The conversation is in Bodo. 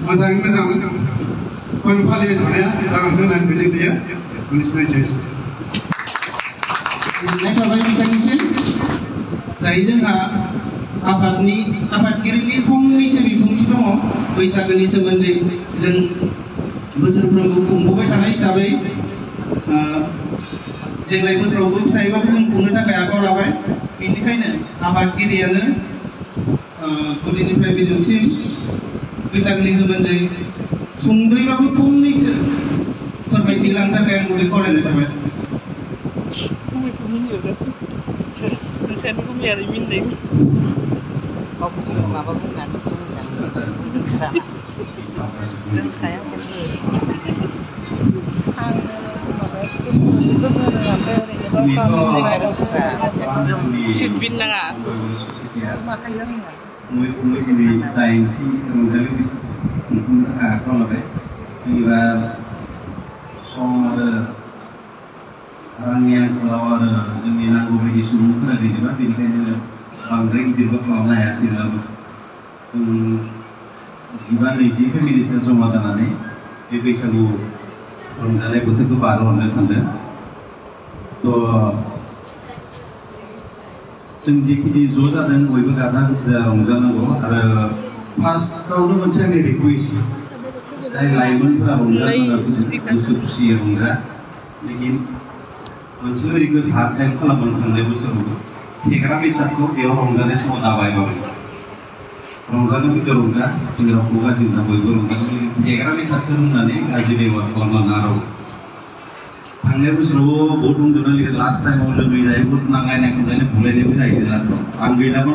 मोजाङै मोजां फोरबो फालिबाय थानाया जागोन होननानै मिजिं थियो बेखौनो सिनायथि गोजोननाय थाबाय बिथांनिसिम। दायो जोंहा आफादगिरिनि फंनैसो बिबुंथि दङ बैसागोनि सोमोन्दै जों बोसोरफ्रोमबो खुंबोबाय थानाय हिसाबै देग्लाय बोसोरावबो फिसायैबाबो जों खुंनो थाखाय आखायाव लाबाय। बेनिखायनो आफादगिरियानो गुदिनिफ्राय बिजौसिम बैसागोनि सोमोन्दै सुंद'यैबाबो फंनैसो फोरमायथिलांनो थाखाय आं गुरै खावलायनाय थाबाय। नोंसोरनिखौ मियारै मिनदों माबा बुंनानै रोंखाया जेबो आङो माबा जेबो रोङा ओमफ्राय ओरैनो सिट बिन नाङा माखायो रोङा ini dainti ronggali bisa kalau lebih juga soal orang yang kalau ini nak beri sumu kan di mana ini kan bangkai itu kalau nak ya sih lalu jiwa ini feminisme semua tanah ini bisa lu ronggali betul tu baru orang sendiri tu जों जिखिनि ज' जादों बयबो गाजा गोमजा रंजानांगौ आरो फार्स्टआवनो मोनसे आंनि रिकुवेस्ट जाय लाइमोनफोरा रंजानो गोसो खुसियै रंजा लेकिन मोनसेल' रिकुवेस्ट हार्ड टाइम खालामनो थांनाय बोसोरावबो फेग्रा बेसादखौ बेयाव रंजानाय समाव दाबायबाबो रंजानो फैदो रंजा जों रावखौ गाज्रि मोना बयबो रंजानो फेग्रा बेसादखौ रोंनानै गाज्रि बेब'हार खालामनो नाङा रावबो थांनाय बोसोराव बहुत उन्दुनो लास्ट टाइमाव लोगो जायो बहुत नांलायनाय खमलायनाय बुलायनायबो जायो लास्टआव आं गैलाबो